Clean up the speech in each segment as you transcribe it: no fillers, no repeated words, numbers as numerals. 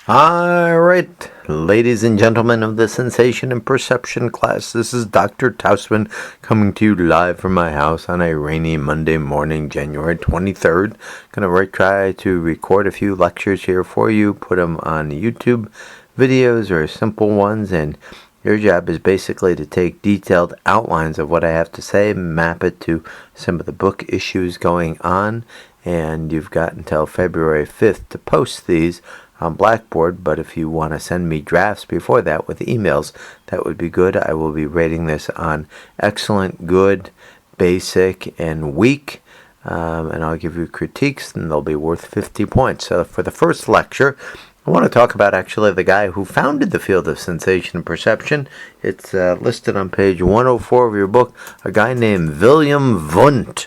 All right, ladies and gentlemen of the Sensation and Perception class, this is Dr. Tausman coming to you live from my house on a rainy Monday morning, January 23rd. Going to try to record a few lectures here for you, put them on YouTube videos or simple ones, and your job is basically to take detailed outlines of what I have to say, map it to some of the book issues going on, and you've got until February 5th to post these on Blackboard, but if you want to send me drafts before that with emails, that would be good. I will be rating this on excellent, good, basic, and weak, and I'll give you critiques, and they'll be worth 50 points. So for the first lecture, I want to talk about actually the guy who founded the field of sensation and perception. It's listed on page 104 of your book, a guy named Wilhelm Wundt.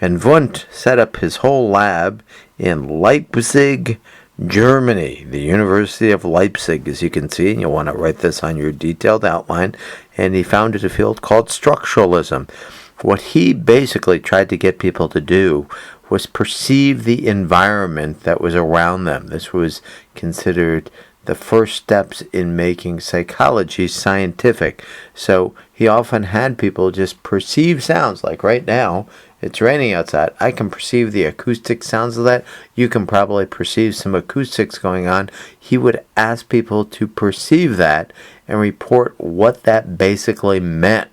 And Wundt set up his whole lab in Leipzig, Germany, the University of Leipzig, as you can see, and you'll want to write this on your detailed outline. And he founded a field called structuralism. What he basically tried to get people to do was perceive the environment that was around them. This was considered the first steps in making psychology scientific. So he often had people just perceive sounds, like right now, it's raining outside. I can perceive the acoustic sounds of that. You can probably perceive some acoustics going on. He would ask people to perceive that and report what that basically meant.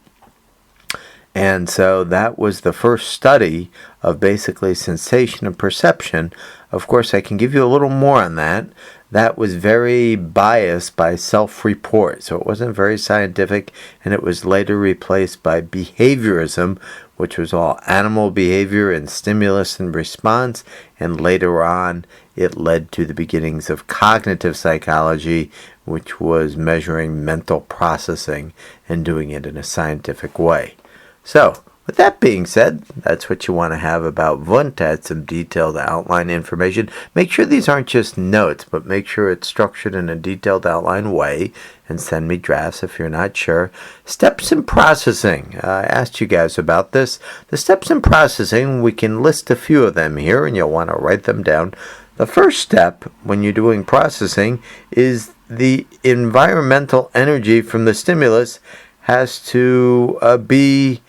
And so that was the first study of basically sensation and perception. Of course, I can give you a little more on that. That was very biased by self-report, so it wasn't very scientific, and it was later replaced by behaviorism, which was all animal behavior and stimulus and response, and later on it led to the beginnings of cognitive psychology, which was measuring mental processing and doing it in a scientific way. So, with that being said, that's what you want to have about Wundt. Add some detailed outline information. Make sure these aren't just notes, but make sure it's structured in a detailed outline way, and send me drafts if you're not sure. Steps in processing. I asked you guys about this. The steps in processing, we can list a few of them here, and you'll want to write them down. The first step when you're doing processing is the environmental energy from the stimulus has to be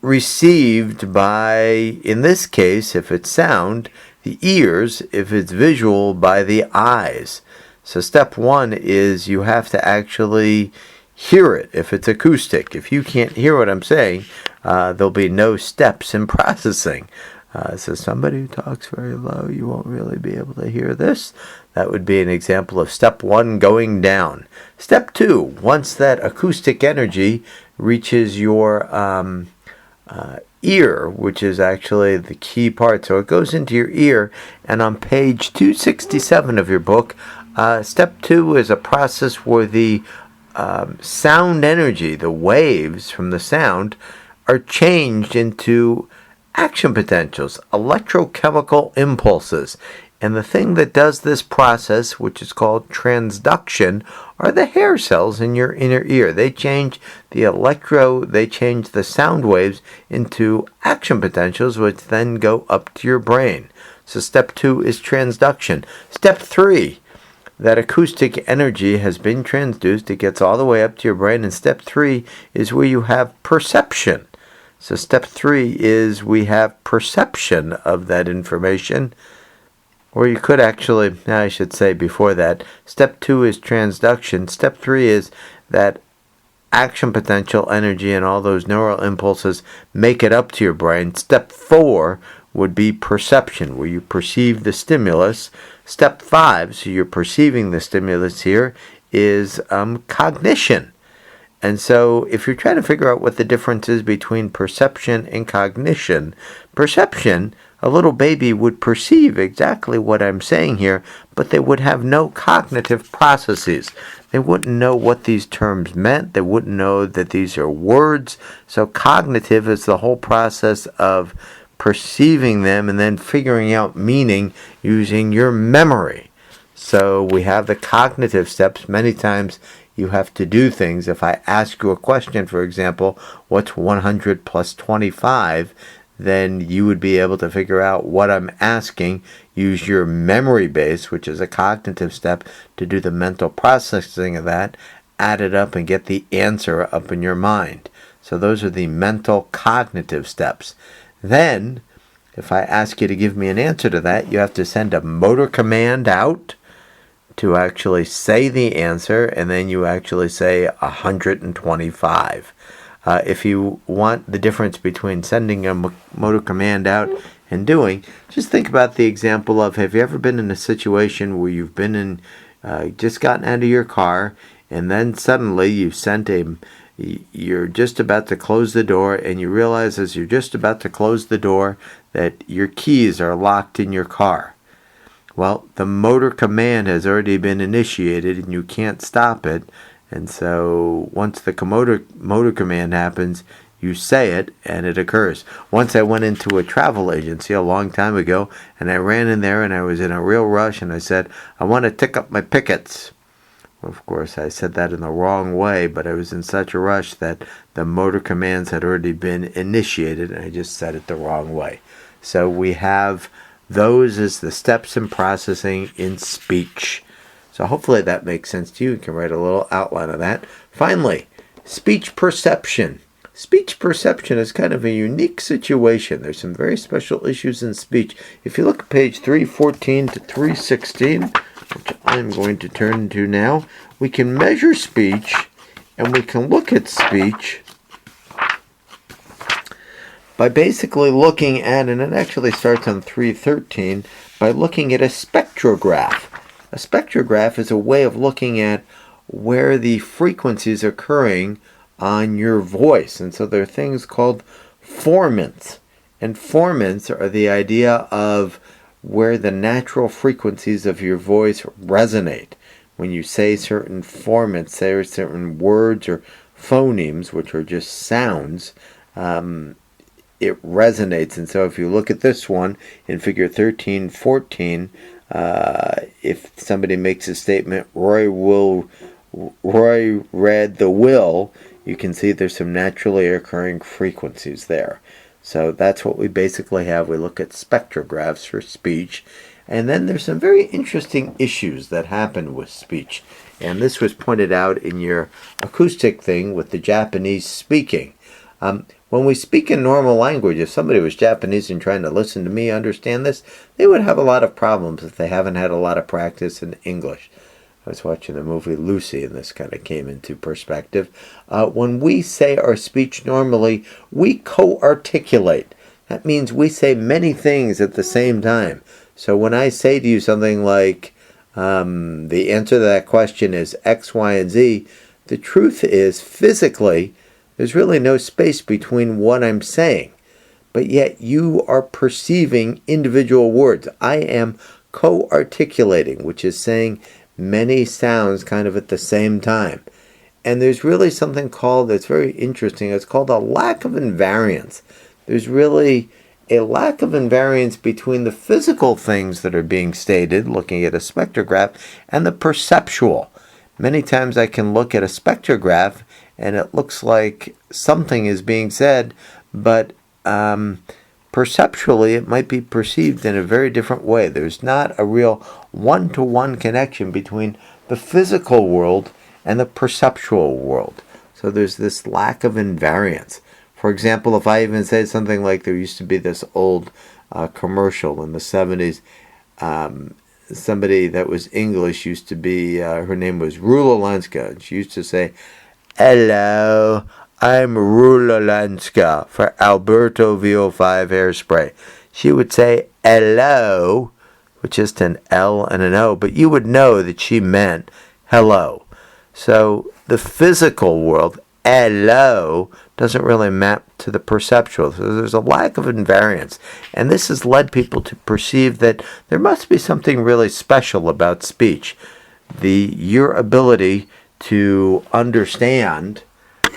received by, in this case, if it's sound, the ears; if it's visual, by the eyes. So step one is you have to actually hear it if it's acoustic. If you can't hear what I'm saying, there'll be no steps in processing. So somebody who talks very low, you won't really be able to hear this. That would be an example of step one, going down. Step two, once that acoustic energy reaches your ear, which is actually the key part. So it goes into your ear, and on page 267 of your book, step two is a process where the sound energy, the waves from the sound, are changed into action potentials, electrochemical impulses. And the thing that does this process, which is called transduction, are the hair cells in your inner ear. They change they change the sound waves into action potentials, which then go up to your brain. So step two is transduction. Step three, that acoustic energy has been transduced. It gets all the way up to your brain. And step three is where you have perception. So step three is we have perception of that information. Or you could actually, I should say before that, step two is transduction. Step three is that action potential energy and all those neural impulses make it up to your brain. Step four would be perception, where you perceive the stimulus. Step five, so you're perceiving the stimulus here, is cognition. And so if you're trying to figure out what the difference is between perception and cognition, perception, a little baby would perceive exactly what I'm saying here, but they would have no cognitive processes. They wouldn't know what these terms meant. They wouldn't know that these are words. So cognitive is the whole process of perceiving them and then figuring out meaning using your memory. So we have the cognitive steps. Many times you have to do things. If I ask you a question, for example, what's 100 plus 25? then you would be able to figure out what I'm asking, use your memory base, which is a cognitive step, to do the mental processing of that, add it up and get the answer up in your mind. So those are the mental cognitive steps. Then, if I ask you to give me an answer to that, you have to send a motor command out to actually say the answer, and then you actually say 125. If you want the difference between sending a motor command out and doing, just think about the example of, have you ever been in a situation where you've been in, just gotten out of your car, and then suddenly you're just about to close the door, and you realize as you're just about to close the door that your keys are locked in your car. Well, the motor command has already been initiated and you can't stop it. And so once the motor command happens, you say it and it occurs. Once I went into a travel agency a long time ago, and I ran in there and I was in a real rush, and I said, I want to tick up my pickets. Well, of course, I said that in the wrong way, but I was in such a rush that the motor commands had already been initiated and I just said it the wrong way. So we have those as the steps in processing in speech. So hopefully that makes sense to you. You can write a little outline of that. Finally, speech perception. Speech perception is kind of a unique situation. There's some very special issues in speech. If you look at page 314 to 316, which I'm going to turn to now, we can measure speech and we can look at speech by basically looking at, and it actually starts on 313, by looking at a spectrograph. A spectrograph is a way of looking at where the frequencies are occurring on your voice. And so there are things called formants. And formants are the idea of where the natural frequencies of your voice resonate. When you say certain formants, say certain words or phonemes, which are just sounds, it resonates. And so if you look at this one in figure 1314, if somebody makes a statement, Roy read the will, you can see there's some naturally occurring frequencies there. So that's what we basically have. We look at spectrographs for speech. And then there's some very interesting issues that happen with speech. And this was pointed out in your acoustic thing with the Japanese speaking. When we speak in normal language, if somebody was Japanese and trying to listen to me understand this, they would have a lot of problems if they haven't had a lot of practice in English. I was watching the movie Lucy, and this kind of came into perspective. When we say our speech normally, we co-articulate. That means we say many things at the same time. So when I say to you something like, the answer to that question is X, Y, and Z, the truth is, physically, there's really no space between what I'm saying. But yet you are perceiving individual words. I am co-articulating, which is saying many sounds kind of at the same time. And there's really something called, that's very interesting, it's called a lack of invariance. There's really a lack of invariance between the physical things that are being stated, looking at a spectrograph, and the perceptual. Many times I can look at a spectrograph and it looks like something is being said, but perceptually it might be perceived in a very different way. There's not a real one-to-one connection between the physical world and the perceptual world. So there's this lack of invariance. For example, if I even say something like, there used to be this old commercial in the 70s, somebody that was English used to be, her name was Rula Lenska, and she used to say, "Hello, I'm Rula Lenska for Alberto VO5 hairspray." She would say hello, with just an L and an O, but you would know that she meant hello. So the physical world, hello, doesn't really map to the perceptual. So there's a lack of invariance. And this has led people to perceive that there must be something really special about speech. Your ability to understand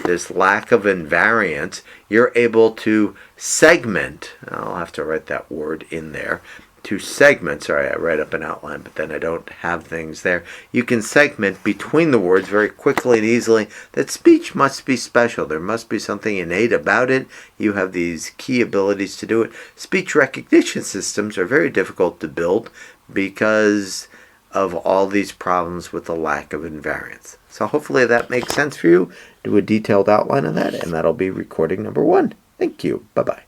this lack of invariance, you're able to segment, I'll have to write that word in there, to segment. Sorry, I write up an outline, but then I don't have things there. You can segment between the words very quickly and easily. That speech must be special. There must be something innate about it. You have these key abilities to do it. Speech recognition systems are very difficult to build because of all these problems with the lack of invariance. So hopefully that makes sense for you. Do a detailed outline of that, and that'll be recording number 1. Thank you. Bye-bye.